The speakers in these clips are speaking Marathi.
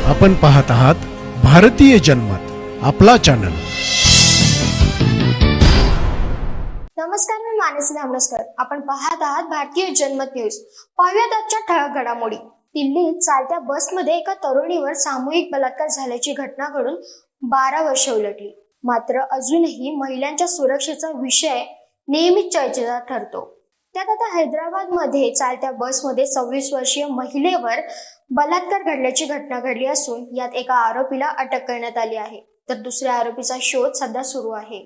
आपण पाहत आहात भारतीय जनमत, आपला चॅनल. नमस्कार, मी मानसी धामणसकर. आपण पाहत आहात भारतीय जनमत न्यूज. पाहूयात आजच्या ठळक घडामोडी. दिल्लीत चालत्या बसमध्ये एका तरुणीवर सामूहिक बलात्कार झाल्याची घटना घडून 12 वर्षे उलटली. मात्र अजूनही महिलांच्या सुरक्षेचा विषय नेहमीच चर्चेचा ठरतो. त्यात आता हैदराबादमध्ये चालत्या बसमध्ये 26 वर्षीय महिलेवर बलात्कार घडल्याची घटना घडली असून यात एका आरोपीला अटक करण्यात आली आहे, तर दुसऱ्या आरोपीचा शोध सध्या सुरू आहे.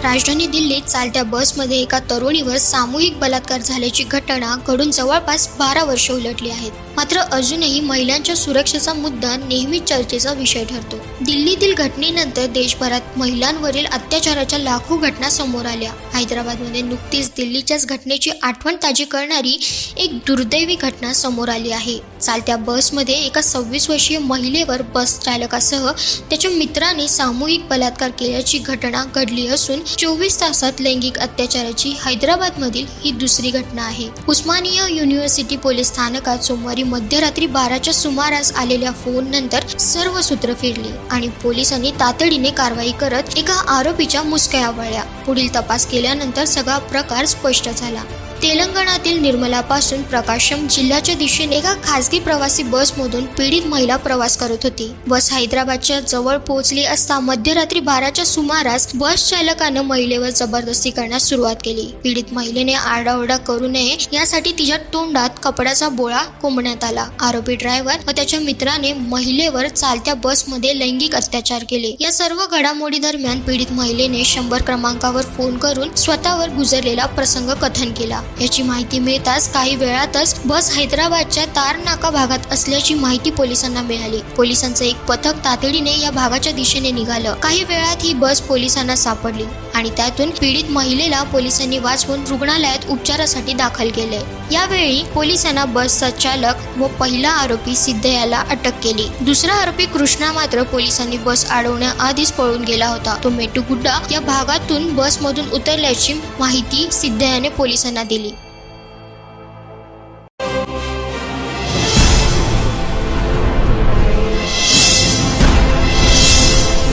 राजधानी दिल्लीत चालत्या बसमध्ये एका तरुणीवर सामूहिक बलात्कार झाल्याची घटना घडून जवळपास 12 वर्षे उलटली आहेत. मात्र अजूनही महिलांच्या सुरक्षेचा मुद्दा नेहमी चर्चेचा विषय ठरतो. दिल्लीतील घटनेनंतर देशभरात महिलांवरील अत्याचाराच्या लाखो घटना समोर आल्या. हैदराबादमध्ये नुकतीच दिल्लीच्याच घटनेची आठवण ताजी करणारी एक दुर्दैवी घटना समोर आली आहे. चालत्या बसमध्ये एका 26 वर्षीय महिलेवर बस चालकासह त्याच्या मित्राने सामूहिक बलात्कार केल्याची घटना घडली असून 24 तासात लैंगिक अत्याचाराची हैदराबादमधील ही दुसरी घटना आहे. उस्मानिया युनिव्हर्सिटी पोलीस स्थानकात सोमवारी मध्यरात्री 12च्या सुमारास आलेल्या फोन नंतर सर्व सूत्र फिरली आणि पोलिसांनी तातडीने कारवाई करत एका आरोपीच्या मुसक्या आवळल्या. पुढील तपास केल्यानंतर सगळा प्रकार स्पष्ट झाला. तेलंगणातील निर्मलापासून प्रकाशम जिल्ह्याच्या दिशेने एका खासगी प्रवासी बसमधून पीडित महिला प्रवास करत होती. बस हैदराबादच्या जवळ पोहोचली असता मध्यरात्री 12च्या सुमारास बस चालकानं महिलेवर जबरदस्ती करण्यास सुरुवात केली. पीडित महिलेने आरडाओरडा करू नये यासाठी तिच्या तोंडात कपड्याचा बोळा कोंबण्यात आला. आरोपी ड्रायव्हर व त्याच्या मित्राने महिलेवर चालत्या बसमध्ये लैंगिक अत्याचार केले. या सर्व घडामोडी दरम्यान पीडित महिलेने 100 क्रमांकावर फोन करून स्वतःवर गुजरलेला प्रसंग कथन केला. याची माहिती मिळताच काही वेळातच बस हैदराबादच्या तारनाका भागात असल्याची माहिती पोलिसांना मिळाली. पोलिसांचं एक पथक तातडीने या भागाच्या दिशेने निघालं. काही वेळात ही बस पोलिसांना सापडली आणि त्यातून पीडित महिलेला पोलिसांनी वाचवून रुग्णालयात उपचारासाठी दाखल केले. यावेळी पोलिसांना बसचा चालक व पहिला आरोपी सिद्ध याला अटक केली. दुसरा आरोपी कृष्णा मात्र पोलिसांनी बस अडवण्याआधीच पळून गेला होता. तो मेटुगुड्डा या भागातून बसमधून उतरल्याची माहिती सिद्ध याने पोलिसांना दिली.